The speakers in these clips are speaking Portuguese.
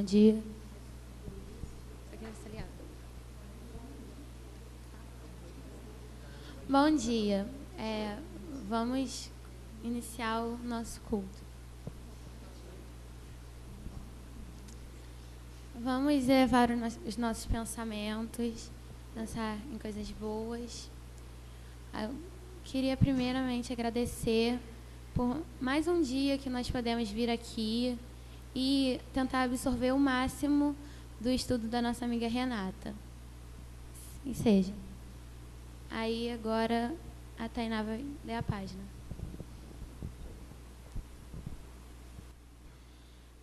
dia. Bom dia. Vamos iniciar o nosso culto. Vamos elevar os nossos pensamentos, pensar em coisas boas. Eu queria primeiramente agradecer por mais um dia que nós podemos vir aqui e tentar absorver o máximo do estudo da nossa amiga Renata. E seja. Aí agora a Tainá vai ler a página.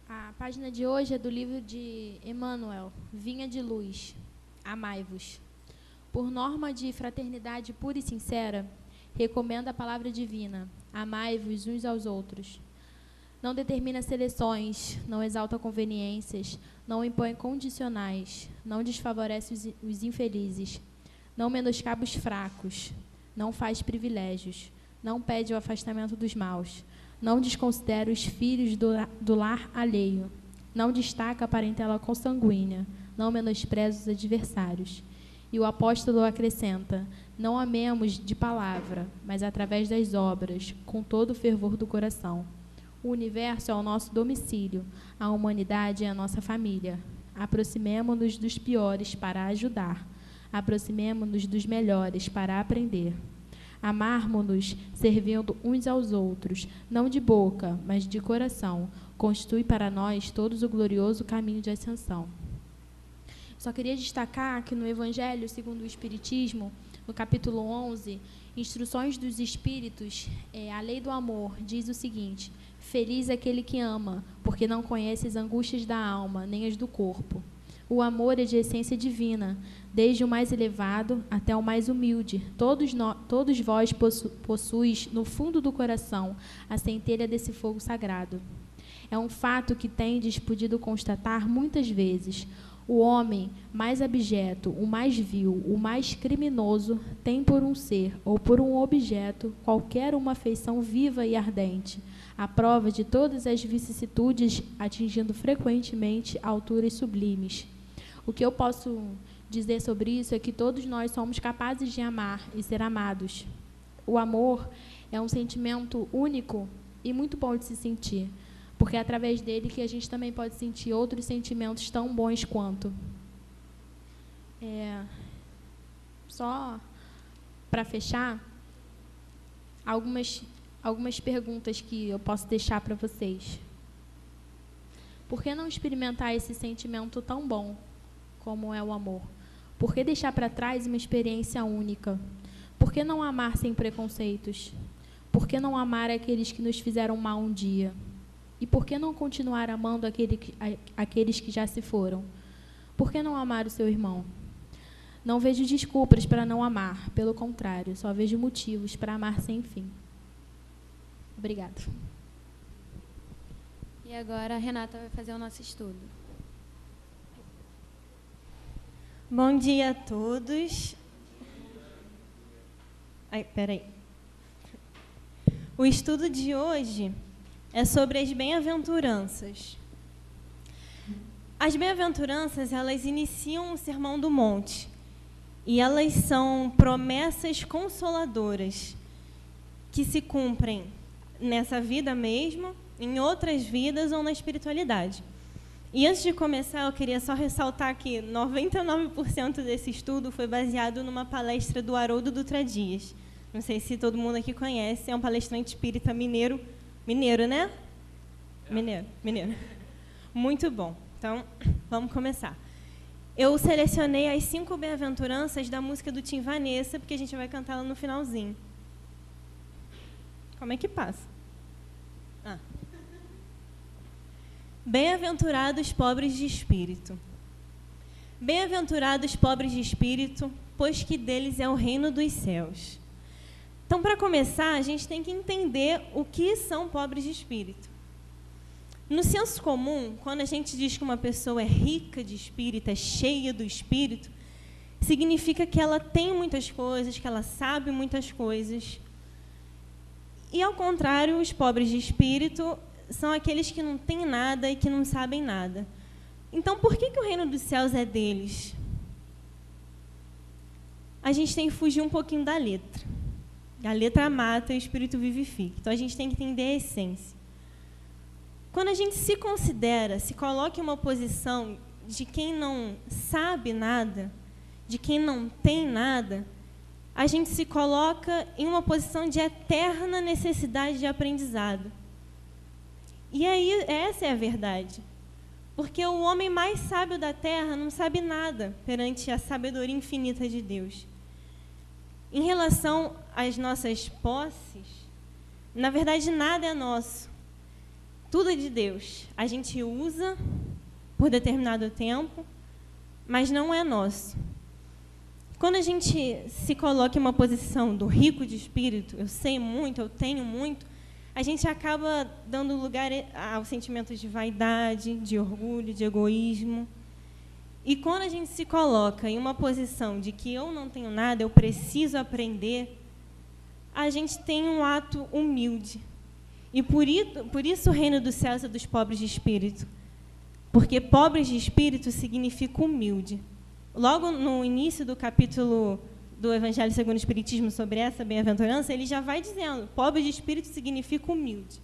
A página de hoje é do livro de Emmanuel, Vinha de Luz, Amai-vos. Por norma de fraternidade pura e sincera, recomenda a palavra divina, amai-vos uns aos outros. Não determina seleções, não exalta conveniências, não impõe condicionais, não desfavorece os infelizes, não menoscaba os fracos, não faz privilégios, não pede o afastamento dos maus, não desconsidera os filhos do lar alheio, não destaca a parentela consanguínea, não menospreza os adversários. E o apóstolo acrescenta: não amemos de palavra, mas através das obras, com todo o fervor do coração. O universo é o nosso domicílio, a humanidade é a nossa família. Aproximemo-nos dos piores para ajudar, aproximemo-nos dos melhores para aprender. Amarmo-nos servindo uns aos outros, não de boca, mas de coração, constitui para nós todos o glorioso caminho de ascensão. Só queria destacar que no Evangelho segundo o Espiritismo, no capítulo 11, Instruções dos Espíritos, a lei do amor, diz o seguinte: feliz aquele que ama, porque não conhece as angústias da alma, nem as do corpo. O amor é de essência divina, desde o mais elevado até o mais humilde. Todos vós possuis, no fundo do coração, a centelha desse fogo sagrado. É um fato que tendes podido constatar muitas vezes. O homem mais abjeto, o mais vil, o mais criminoso, tem por um ser ou por um objeto qualquer uma afeição viva e ardente, à prova de todas as vicissitudes, atingindo frequentemente alturas sublimes. O que eu posso dizer sobre isso é que todos nós somos capazes de amar e ser amados. O amor é um sentimento único e muito bom de se sentir, porque é através dele que a gente também pode sentir outros sentimentos tão bons quanto. Só para fechar, algumas perguntas que eu posso deixar para vocês. Por que não experimentar esse sentimento tão bom como é o amor? Por que deixar para trás uma experiência única? Por que não amar sem preconceitos? Por que não amar aqueles que nos fizeram mal um dia? E por que não continuar amando aqueles que já se foram? Por que não amar o seu irmão? Não vejo desculpas para não amar, pelo contrário, só vejo motivos para amar sem fim. Obrigada. E agora a Renata vai fazer o nosso estudo. Bom dia a todos. Peraí. O estudo de hoje é sobre as bem-aventuranças. As bem-aventuranças, elas iniciam o Sermão do Monte. E elas são promessas consoladoras que se cumprem nessa vida mesmo, em outras vidas ou na espiritualidade. E antes de começar, eu queria só ressaltar que 99% desse estudo foi baseado numa palestra do Haroldo Dutra Dias. Não sei se todo mundo aqui conhece, é um palestrante espírita mineiro. Mineiro, né? Mineiro. Muito bom. Então, vamos começar. Eu selecionei as 5 bem-aventuranças da música do Tim Vanessa, porque a gente vai cantar ela no finalzinho. Como é que passa? Bem-aventurados pobres de espírito. Bem-aventurados pobres de espírito, pois que deles é o reino dos céus. Então, para começar, a gente tem que entender o que são pobres de espírito. No senso comum, quando a gente diz que uma pessoa é rica de espírito, é cheia do espírito, significa que ela tem muitas coisas, que ela sabe muitas coisas. E, ao contrário, os pobres de espírito são aqueles que não têm nada e que não sabem nada. Então, por que o reino dos céus é deles? A gente tem que fugir um pouquinho da letra. A letra mata e o espírito vivifica. Então, a gente tem que entender a essência. Quando a gente se considera, se coloca em uma posição de quem não sabe nada, de quem não tem nada, a gente se coloca em uma posição de eterna necessidade de aprendizado. E aí, essa é a verdade. Porque o homem mais sábio da terra não sabe nada perante a sabedoria infinita de Deus. Em relação às nossas posses, na verdade, nada é nosso. Tudo é de Deus. A gente usa por determinado tempo, mas não é nosso. Quando a gente se coloca em uma posição do rico de espírito, eu sei muito, eu tenho muito, a gente acaba dando lugar aos sentimentos de vaidade, de orgulho, de egoísmo. E quando a gente se coloca em uma posição de que eu não tenho nada, eu preciso aprender, a gente tem um ato humilde. E por isso o reino dos céus é dos pobres de espírito. Porque pobres de espírito significa humilde. Logo no início do capítulo do Evangelho segundo o Espiritismo, sobre essa bem-aventurança, ele já vai dizendo, pobre de espírito significa humilde.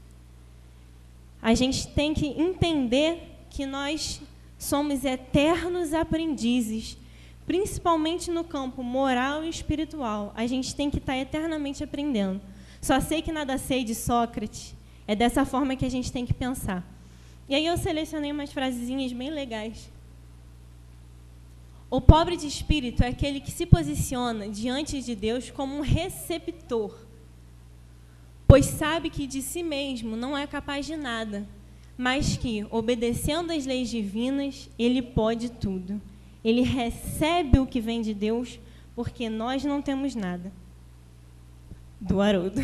A gente tem que entender que nós somos eternos aprendizes, principalmente no campo moral e espiritual. A gente tem que estar eternamente aprendendo. Só sei que nada sei de Sócrates. É dessa forma que a gente tem que pensar. E aí eu selecionei umas frasezinhas bem legais. O pobre de espírito é aquele que se posiciona diante de Deus como um receptor, pois sabe que de si mesmo não é capaz de nada, mas que, obedecendo às leis divinas, ele pode tudo. Ele recebe o que vem de Deus, porque nós não temos nada. Do Haroldo.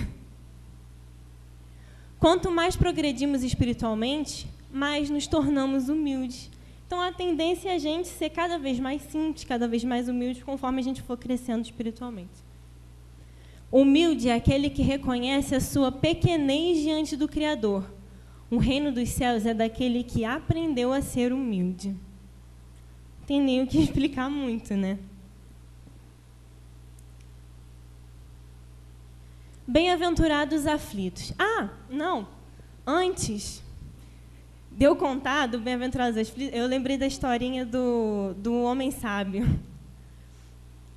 Quanto mais progredimos espiritualmente, mais nos tornamos humildes. Então, a tendência é a gente ser cada vez mais simples, cada vez mais humilde, conforme a gente for crescendo espiritualmente. Humilde é aquele que reconhece a sua pequenez diante do Criador. O reino dos céus é daquele que aprendeu a ser humilde. Não tem nem o que explicar muito, né? Bem-aventurados aflitos. Ah, não. Antes de eu contar do bem-aventurados aflitos, eu lembrei da historinha do homem sábio.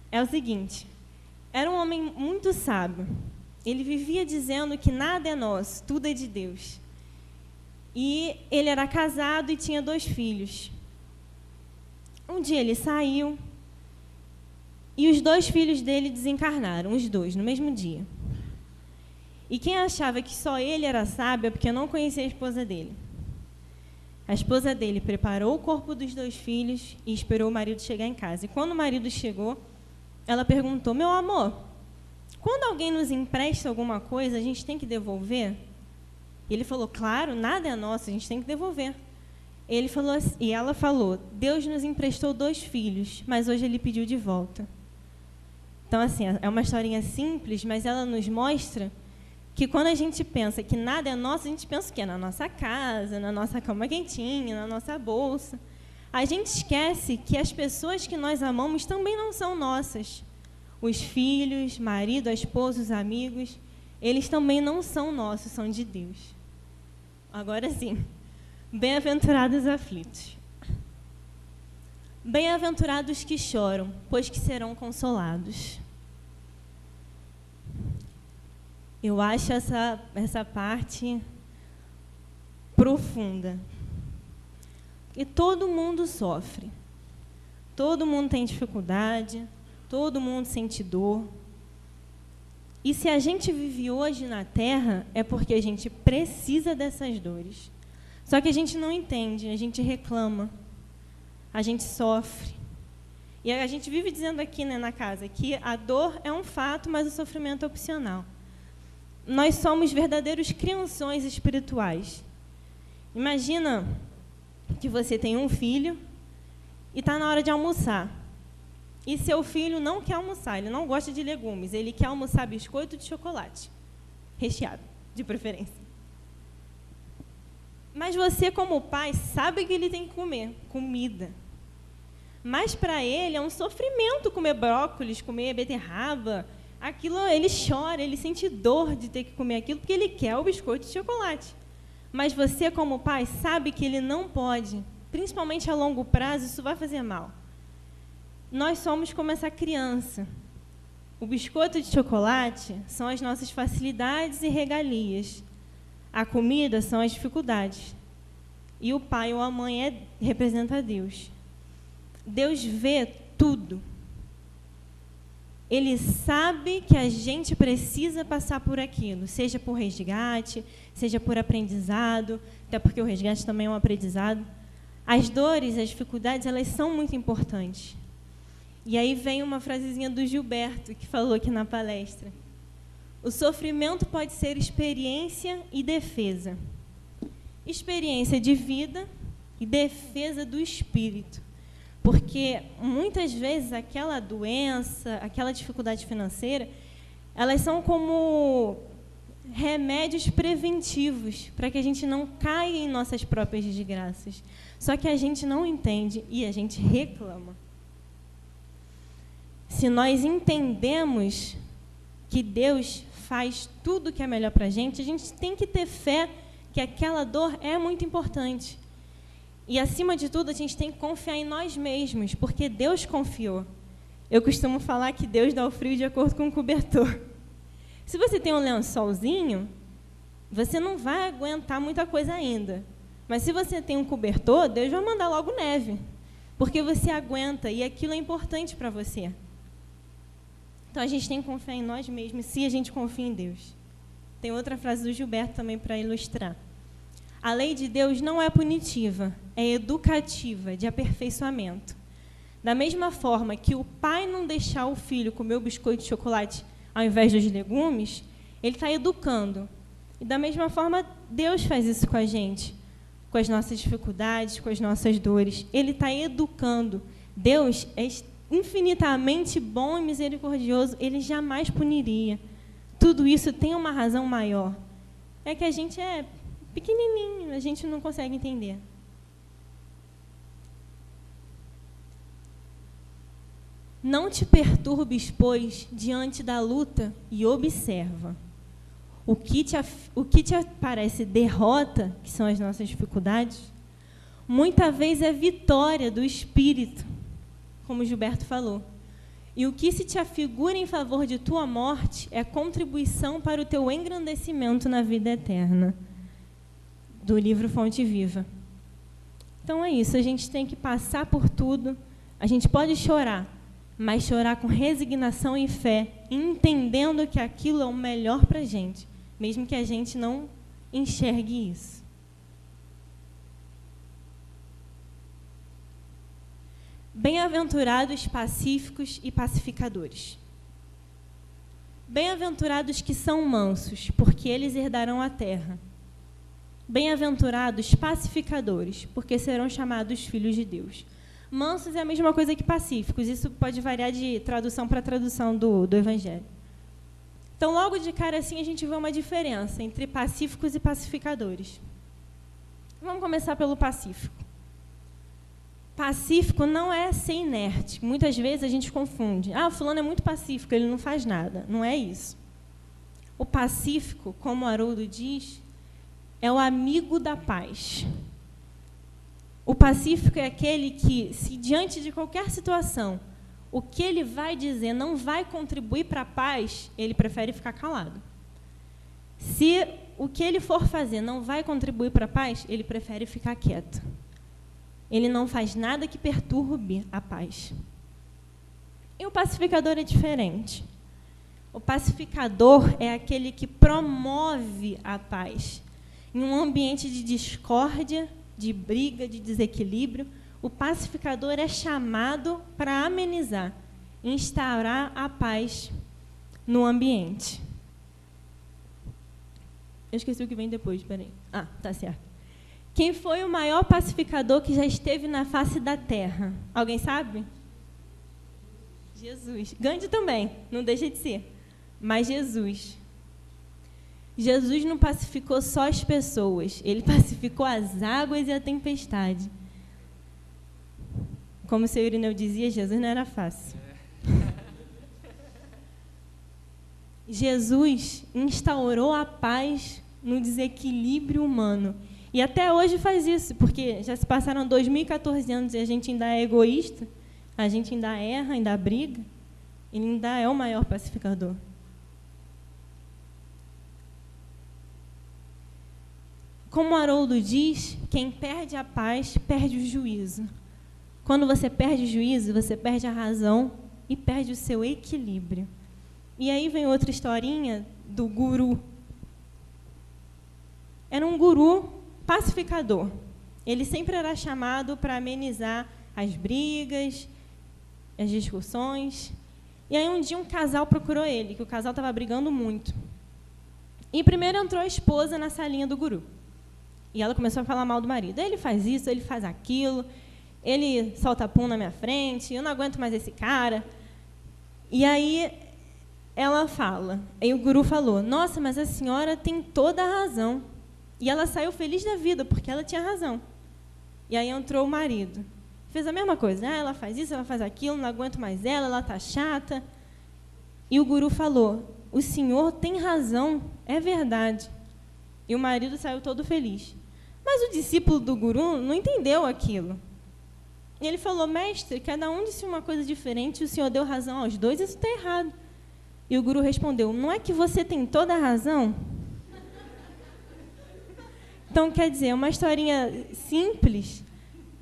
É o seguinte. Era um homem muito sábio. Ele vivia dizendo que nada é nosso, tudo é de Deus. E ele era casado e tinha 2 filhos. Um dia ele saiu e os 2 filhos dele desencarnaram, os 2, no mesmo dia. E quem achava que só ele era sábio é porque não conhecia a esposa dele. A esposa dele preparou o corpo dos 2 filhos e esperou o marido chegar em casa. E quando o marido chegou, ela perguntou, meu amor, quando alguém nos empresta alguma coisa, a gente tem que devolver? Ele falou, claro, nada é nosso, a gente tem que devolver. Ele falou, e ela falou, Deus nos emprestou 2 filhos, mas hoje ele pediu de volta. Então, assim, é uma historinha simples, mas ela nos mostra que quando a gente pensa que nada é nosso, a gente pensa o quê? Na nossa casa, na nossa cama quentinha, na nossa bolsa. A gente esquece que as pessoas que nós amamos também não são nossas. Os filhos, marido, a esposa, os amigos, eles também não são nossos, são de Deus. Agora sim, bem-aventurados aflitos. Bem-aventurados que choram, pois que serão consolados. Eu acho essa parte profunda. E todo mundo sofre. Todo mundo tem dificuldade, todo mundo sente dor. E se a gente vive hoje na Terra, é porque a gente precisa dessas dores. Só que a gente não entende, a gente reclama, a gente sofre. E a gente vive dizendo aqui, né, na casa que a dor é um fato, mas o sofrimento é opcional. Nós somos verdadeiros crianções espirituais. Imagina que você tem um filho e está na hora de almoçar. E seu filho não quer almoçar, ele não gosta de legumes, ele quer almoçar biscoito de chocolate, recheado, de preferência. Mas você, como pai, sabe que ele tem que comer comida. Mas para ele é um sofrimento comer brócolis, comer beterraba. Aquilo, ele chora, ele sente dor de ter que comer aquilo porque ele quer o biscoito de chocolate. Mas você, como pai, sabe que ele não pode. Principalmente a longo prazo, isso vai fazer mal. Nós somos como essa criança. O biscoito de chocolate são as nossas facilidades e regalias. A comida são as dificuldades. E o pai ou a mãe representa Deus. Deus vê tudo. Ele sabe que a gente precisa passar por aquilo, seja por resgate, seja por aprendizado, até porque o resgate também é um aprendizado. As dores, as dificuldades, elas são muito importantes. E aí vem uma frasezinha do Gilberto, que falou aqui na palestra. O sofrimento pode ser experiência e defesa. Experiência de vida e defesa do espírito. Porque, muitas vezes, aquela doença, aquela dificuldade financeira, elas são como remédios preventivos para que a gente não caia em nossas próprias desgraças. Só que a gente não entende e a gente reclama. Se nós entendemos que Deus faz tudo o que é melhor para a gente tem que ter fé que aquela dor é muito importante. E, acima de tudo, a gente tem que confiar em nós mesmos, porque Deus confiou. Eu costumo falar que Deus dá o frio de acordo com o cobertor. Se você tem um lençolzinho, você não vai aguentar muita coisa ainda. Mas se você tem um cobertor, Deus vai mandar logo neve, porque você aguenta e aquilo é importante para você. Então, a gente tem que confiar em nós mesmos, se a gente confia em Deus. Tem outra frase do Gilberto também para ilustrar. A lei de Deus não é punitiva, é educativa, de aperfeiçoamento. Da mesma forma que o pai não deixar o filho comer o biscoito de chocolate ao invés dos legumes, ele está educando. E, da mesma forma, Deus faz isso com a gente, com as nossas dificuldades, com as nossas dores. Ele está educando. Deus é infinitamente bom e misericordioso, ele jamais puniria. Tudo isso tem uma razão maior. É que a gente é pequenininho, a gente não consegue entender. Não te perturbes, pois, diante da luta e observa. O que te parece derrota, que são as nossas dificuldades, muitas vezes é vitória do Espírito, como Gilberto falou. E o que se te afigura em favor de tua morte é contribuição para o teu engrandecimento na vida eterna. Do livro Fonte Viva. Então é isso, a gente tem que passar por tudo. A gente pode chorar, mas chorar com resignação e fé, entendendo que aquilo é o melhor para a gente, mesmo que a gente não enxergue isso. Bem-aventurados pacíficos e pacificadores. Bem-aventurados que são mansos, porque eles herdarão a terra. Bem-aventurados pacificadores, porque serão chamados filhos de Deus. Mansos é a mesma coisa que pacíficos, isso pode variar de tradução para tradução do Evangelho. Então, logo de cara assim, a gente vê uma diferença entre pacíficos e pacificadores. Vamos começar pelo pacífico. Pacífico não é ser inerte. Muitas vezes a gente confunde. Ah, fulano é muito pacífico, ele não faz nada. Não é isso. O pacífico, como Haroldo diz, é o amigo da paz. O pacífico é aquele que, se diante de qualquer situação, o que ele vai dizer não vai contribuir para a paz, ele prefere ficar calado. Se o que ele for fazer não vai contribuir para a paz, ele prefere ficar quieto. Ele não faz nada que perturbe a paz. E o pacificador é diferente. O pacificador é aquele que promove a paz. Em um ambiente de discórdia, de briga, de desequilíbrio, o pacificador é chamado para amenizar, instaurar a paz no ambiente. Eu esqueci o que vem depois, peraí. Ah, tá certo. Quem foi o maior pacificador que já esteve na face da terra? Alguém sabe? Jesus. Gandhi também, não deixa de ser. Mas Jesus. Jesus não pacificou só as pessoas, ele pacificou as águas e a tempestade. Como o seu Irineu dizia, Jesus não era fácil. Jesus instaurou a paz no desequilíbrio humano. E até hoje faz isso, porque já se passaram 2014 anos e a gente ainda é egoísta, a gente ainda erra, ainda briga, ele ainda é o maior pacificador. Como Haroldo diz, quem perde a paz, perde o juízo. Quando você perde o juízo, você perde a razão e perde o seu equilíbrio. E aí vem outra historinha do guru. Era um guru pacificador. Ele sempre era chamado para amenizar as brigas, as discussões. E aí um dia um casal procurou ele, que o casal estava brigando muito. E primeiro entrou a esposa na salinha do guru. E ela começou a falar mal do marido. Ele faz isso, ele faz aquilo, ele solta pum na minha frente, eu não aguento mais esse cara. E aí ela fala, aí o guru falou, nossa, mas a senhora tem toda a razão. E ela saiu feliz da vida, porque ela tinha razão. E aí entrou o marido. Fez a mesma coisa, ela faz isso, ela faz aquilo, não aguento mais ela está chata. E o guru falou, o senhor tem razão, é verdade. E o marido saiu todo feliz. Mas o discípulo do guru não entendeu aquilo. E ele falou, mestre, cada um disse uma coisa diferente, o senhor deu razão aos dois, isso está errado. E o guru respondeu, não é que você tem toda a razão? Então, quer dizer, é uma historinha simples,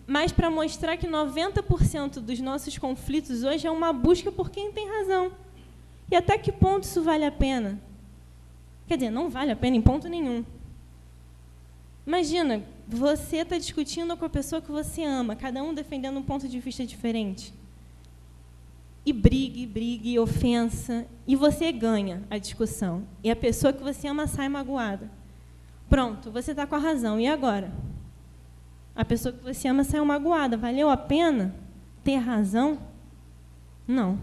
mas para mostrar que 90% dos nossos conflitos hoje é uma busca por quem tem razão. E até que ponto isso vale a pena? Quer dizer, não vale a pena em ponto nenhum. Imagina, você está discutindo com a pessoa que você ama, cada um defendendo um ponto de vista diferente. E brigue, ofensa, e você ganha a discussão. E a pessoa que você ama sai magoada. Pronto, você está com a razão. E agora? A pessoa que você ama saiu magoada. Valeu a pena ter razão? Não.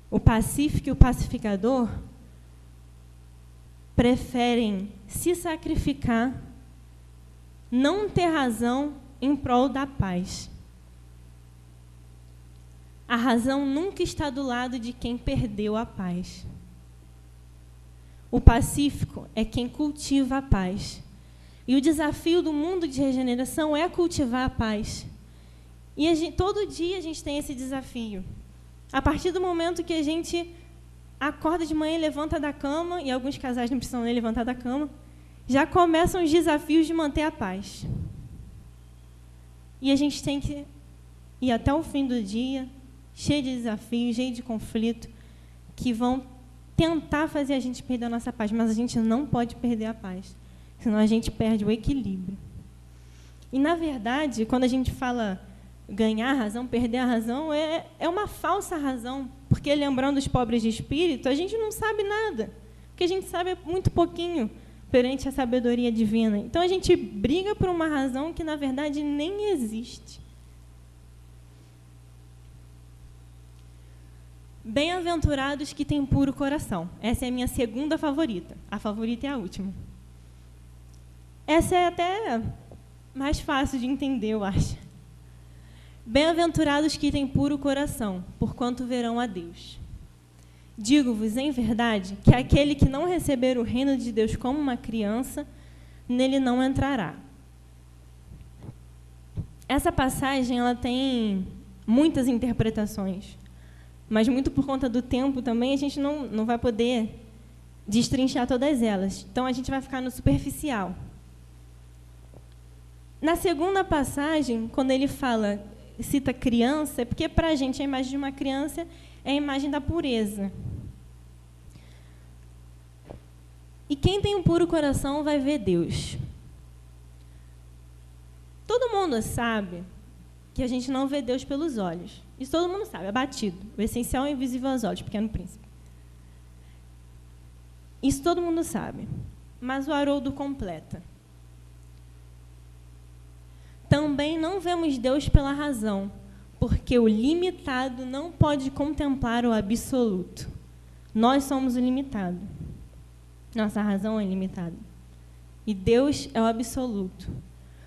O pacífico e o pacificador preferem se sacrificar, não ter razão em prol da paz. A razão nunca está do lado de quem perdeu a paz. O pacífico é quem cultiva a paz. E o desafio do mundo de regeneração é cultivar a paz. E todo dia a gente tem esse desafio. A partir do momento que a gente acorda de manhã e levanta da cama, e alguns casais não precisam nem levantar da cama, já começam os desafios de manter a paz. E a gente tem que ir até o fim do dia, cheio de desafios, cheio de conflito, que vão tentar fazer a gente perder a nossa paz, mas a gente não pode perder a paz, senão a gente perde o equilíbrio. E, na verdade, quando a gente fala ganhar a razão, perder a razão, é uma falsa razão, porque, lembrando os pobres de espírito, a gente não sabe nada, porque a gente sabe muito pouquinho perante a sabedoria divina. Então, a gente briga por uma razão que, na verdade, nem existe. Bem-aventurados que têm puro coração. Essa é a minha segunda favorita. A favorita é a última. Essa é até mais fácil de entender, eu acho. Bem-aventurados que têm puro coração, porquanto verão a Deus. Digo-vos, em verdade, que aquele que não receber o reino de Deus como uma criança, nele não entrará. Essa passagem ela tem muitas interpretações, mas muito por conta do tempo também, a gente não vai poder destrinchar todas elas. Então, a gente vai ficar no superficial. Na segunda passagem, quando ele cita criança, é porque, para a gente, a imagem de uma criança é a imagem da pureza. E quem tem um puro coração vai ver Deus. Todo mundo sabe que a gente não vê Deus pelos olhos. Isso todo mundo sabe, é batido. O essencial é invisível aos olhos, Pequeno Príncipe. Isso todo mundo sabe. Mas o Haroldo completa. Também não vemos Deus pela razão, porque o limitado não pode contemplar o absoluto. Nós somos o limitado. Nossa razão é limitada. E Deus é o absoluto.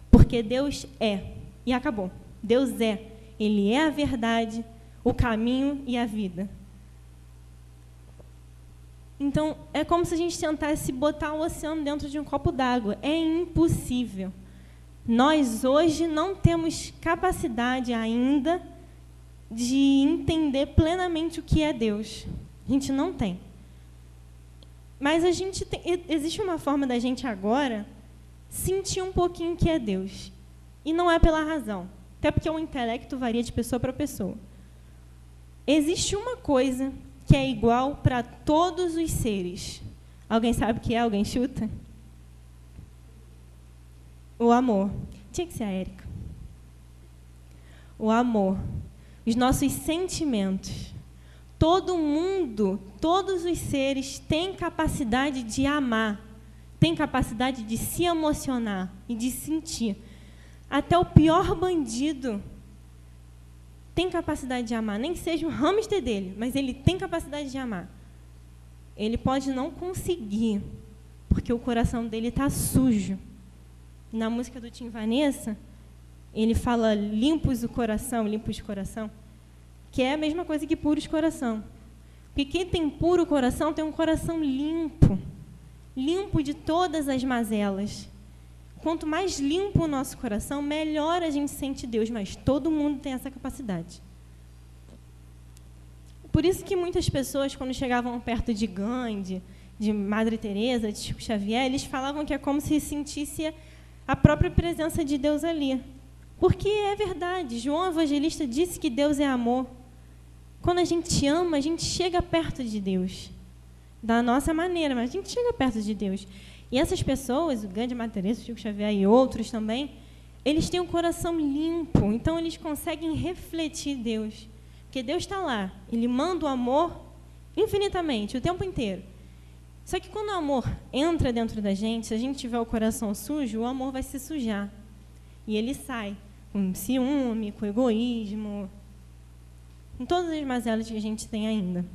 Porque Deus é. E acabou. Deus é. Ele é a verdade, o caminho e a vida. Então, é como se a gente tentasse botar o oceano dentro de um copo d'água. É impossível. Nós, hoje, não temos capacidade ainda de entender plenamente o que é Deus. A gente não tem. Mas a gente tem, existe uma forma da gente agora sentir um pouquinho o que é Deus. E não é pela razão. Até porque o intelecto varia de pessoa para pessoa. Existe uma coisa que é igual para todos os seres. Alguém sabe o que é? Alguém chuta? O amor. Tinha que ser a Érica. O amor. Os nossos sentimentos. Todo mundo, todos os seres têm capacidade de amar, têm capacidade de se emocionar e de sentir. Até o pior bandido tem capacidade de amar, nem que seja o hamster dele, mas ele tem capacidade de amar. Ele pode não conseguir, porque o coração dele está sujo. Na música do Tim Vanessa, ele fala limpos de coração, que é a mesma coisa que puros de coração. Porque quem tem puro coração tem um coração limpo, limpo de todas as mazelas. Quanto mais limpo o nosso coração, melhor a gente sente Deus, mas todo mundo tem essa capacidade. Por isso que muitas pessoas, quando chegavam perto de Gandhi, de Madre Teresa, de Chico Xavier, eles falavam que é como se sentisse a própria presença de Deus ali. Porque é verdade, João Evangelista disse que Deus é amor. Quando a gente ama, a gente chega perto de Deus. Da nossa maneira, mas a gente chega perto de Deus. E essas pessoas, o Gandhi, Madre Teresa, o Chico Xavier e outros também, eles têm um coração limpo, então eles conseguem refletir Deus. Porque Deus está lá, Ele manda o amor infinitamente, o tempo inteiro. Só que quando o amor entra dentro da gente, se a gente tiver o coração sujo, o amor vai se sujar. E ele sai com ciúme, com egoísmo, com todas as mazelas que a gente tem ainda.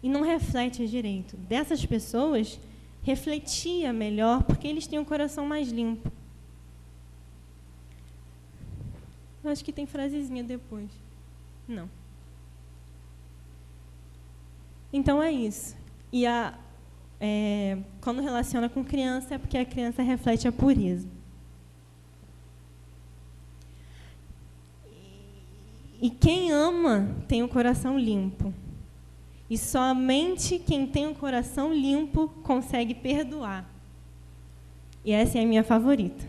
E não reflete direito. Dessas pessoas, refletia melhor, porque eles têm um coração mais limpo. Eu acho que tem frasezinha depois. Não. Então, é isso. E quando relaciona com criança, é porque a criança reflete a pureza. E quem ama tem o coração limpo. E somente quem tem o coração limpo consegue perdoar. E essa é a minha favorita.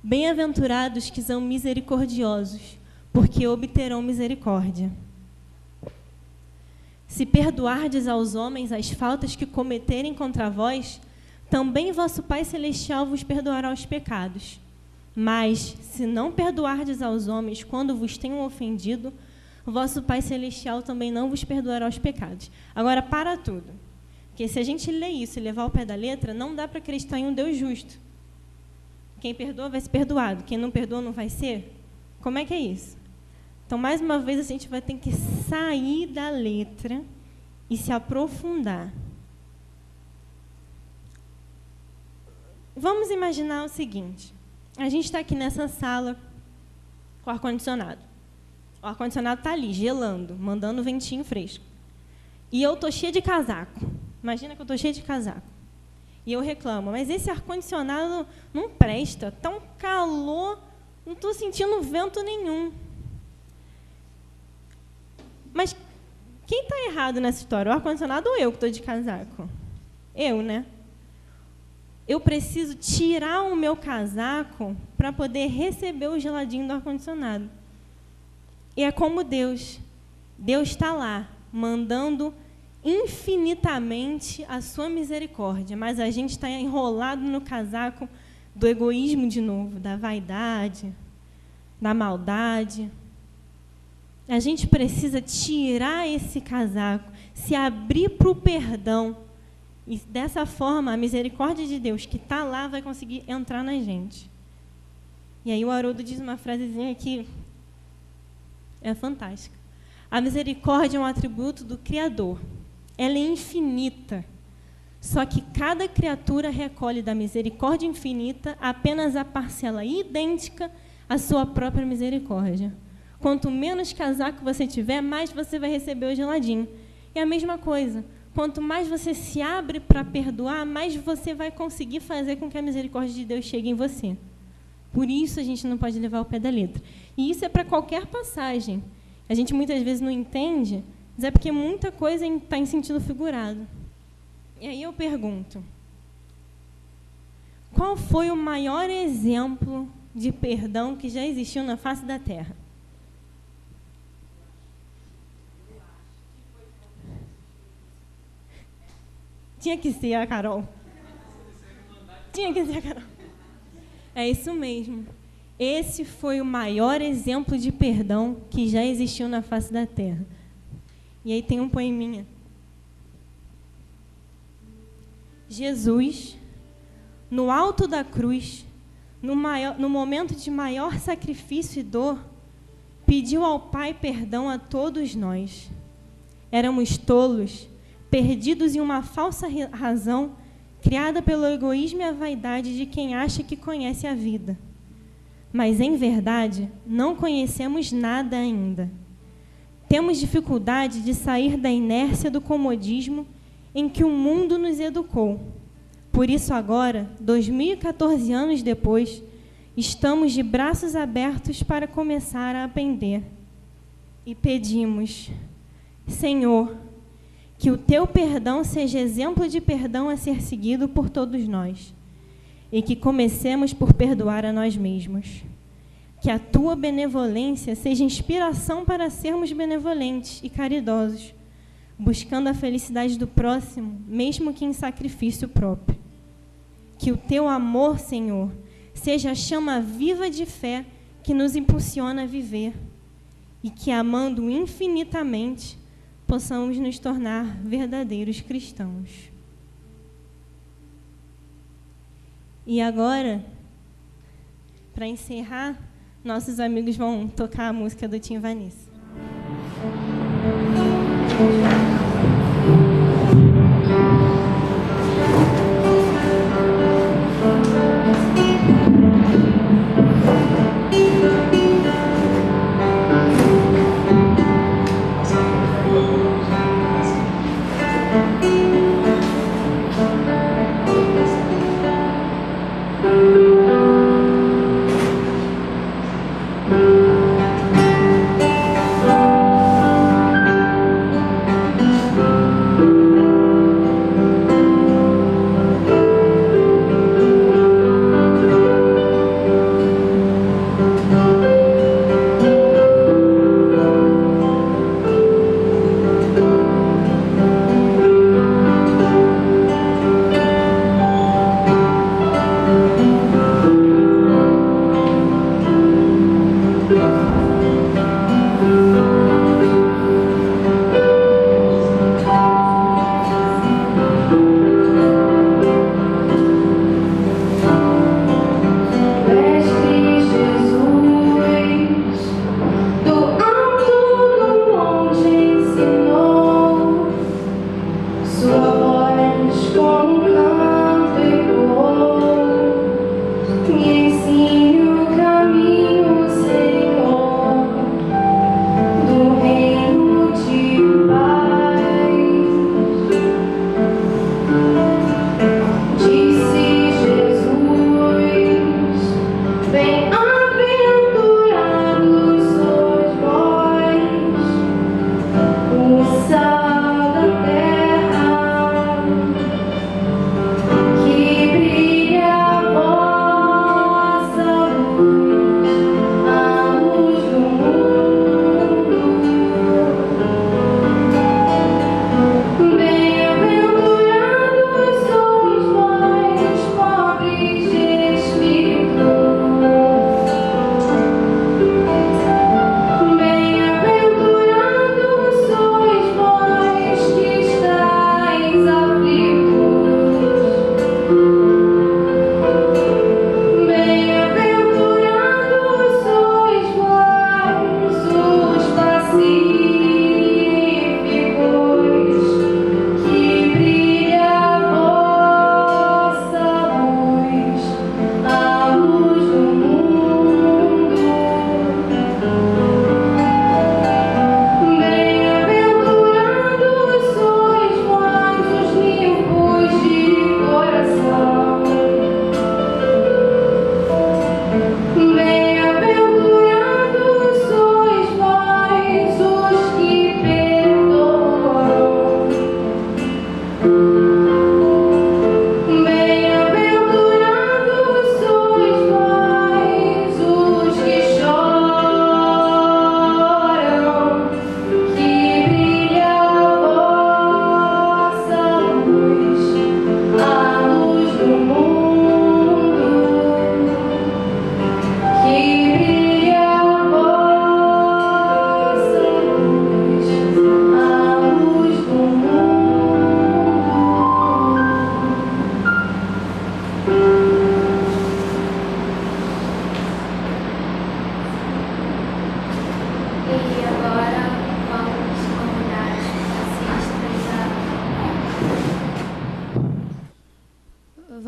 Bem-aventurados que são misericordiosos, porque obterão misericórdia. Se perdoardes aos homens as faltas que cometerem contra vós, também vosso Pai Celestial vos perdoará os pecados. Mas, se não perdoardes aos homens quando vos tenham ofendido, vosso Pai Celestial também não vos perdoará os pecados. Agora, para tudo. Porque se a gente ler isso e levar ao pé da letra, não dá para acreditar em um Deus justo. Quem perdoa vai ser perdoado, quem não perdoa não vai ser? Como é que é isso? Então, mais uma vez, a gente vai ter que sair da letra e se aprofundar. Vamos imaginar o seguinte. A gente está aqui nessa sala com o ar-condicionado. O ar-condicionado está ali, gelando, mandando ventinho fresco. E eu estou cheia de casaco. Imagina que eu estou cheia de casaco. E eu reclamo, mas esse ar-condicionado não presta, está um calor, não estou sentindo vento nenhum. Mas quem está errado nessa história? O ar-condicionado ou eu que estou de casaco? Eu, né? Eu preciso tirar o meu casaco para poder receber o geladinho do ar-condicionado. E é como Deus. Deus está lá, mandando infinitamente a sua misericórdia, mas a gente está enrolado no casaco do egoísmo de novo, da vaidade, da maldade. A gente precisa tirar esse casaco, se abrir para o perdão. E, dessa forma, a misericórdia de Deus que está lá vai conseguir entrar na gente. E aí o Haroldo diz uma frasezinha que é fantástica. A misericórdia é um atributo do Criador. ela é infinita. Só que cada criatura recolhe da misericórdia infinita apenas a parcela idêntica à sua própria misericórdia. Quanto menos casaco você tiver, mais você vai receber o geladinho. É a mesma coisa. Quanto mais você se abre para perdoar, mais você vai conseguir fazer com que a misericórdia de Deus chegue em você. Por isso a gente não pode levar o pé da letra. E isso é para qualquer passagem. A gente muitas vezes não entende, mas é porque muita coisa está em sentido figurado. E aí eu pergunto, qual foi o maior exemplo de perdão que já existiu na face da Terra? Tinha que ser a Carol. Tinha que ser a Carol. É isso mesmo. Esse foi o maior exemplo de perdão que já existiu na face da Terra. E aí tem um poeminha. Jesus, no alto da cruz, no momento de maior sacrifício e dor, pediu ao Pai perdão a todos nós. Éramos tolos, perdidos em uma falsa razão, criada pelo egoísmo e a vaidade de quem acha que conhece a vida. Mas, em verdade, não conhecemos nada ainda. Temos dificuldade de sair da inércia do comodismo em que o mundo nos educou. Por isso, agora, 2014 anos depois, estamos de braços abertos para começar a aprender. E pedimos, Senhor, que o teu perdão seja exemplo de perdão a ser seguido por todos nós. E que comecemos por perdoar a nós mesmos. Que a tua benevolência seja inspiração para sermos benevolentes e caridosos, buscando a felicidade do próximo, mesmo que em sacrifício próprio. Que o teu amor, Senhor, seja a chama viva de fé que nos impulsiona a viver. E que, amando infinitamente, possamos nos tornar verdadeiros cristãos. E agora, para encerrar, nossos amigos vão tocar a música do Tim Vanessa.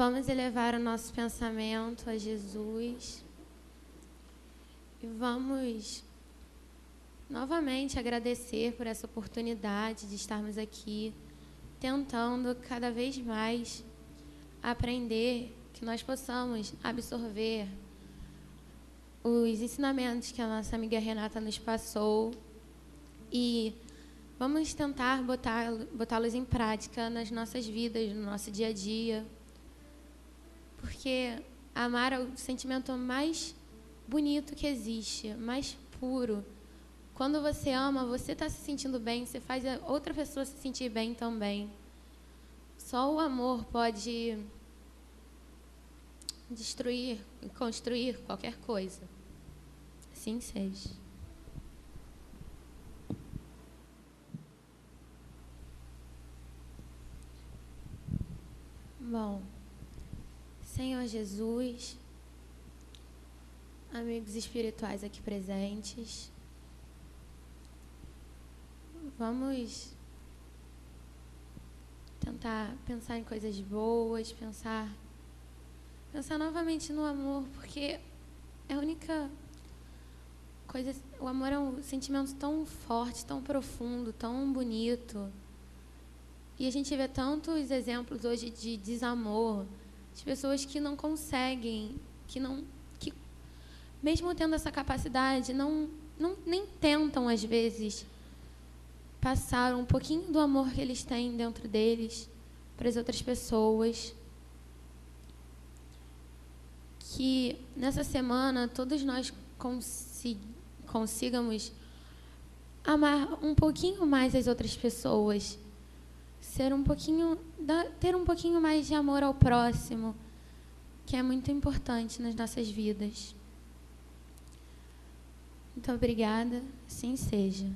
Vamos elevar o nosso pensamento a Jesus e vamos novamente agradecer por essa oportunidade de estarmos aqui, tentando cada vez mais aprender, que nós possamos absorver os ensinamentos que a nossa amiga Renata nos passou e vamos tentar botá-los em prática nas nossas vidas, no nosso dia a dia, porque amar é o sentimento mais bonito que existe, mais puro. Quando você ama, você está se sentindo bem, você faz a outra pessoa se sentir bem também. Só o amor pode destruir e construir qualquer coisa. Assim seja. Bom, Senhor Jesus, amigos espirituais aqui presentes, vamos tentar pensar em coisas boas, pensar novamente no amor, porque é a única coisa. O amor é um sentimento tão forte, tão profundo, tão bonito. E a gente vê tantos exemplos hoje de desamor, de pessoas que não conseguem, que mesmo tendo essa capacidade, nem tentam, às vezes, passar um pouquinho do amor que eles têm dentro deles para as outras pessoas. Que nessa semana todos nós consigamos amar um pouquinho mais as outras pessoas, ter um pouquinho mais de amor ao próximo, que é muito importante nas nossas vidas. Muito obrigada, assim seja.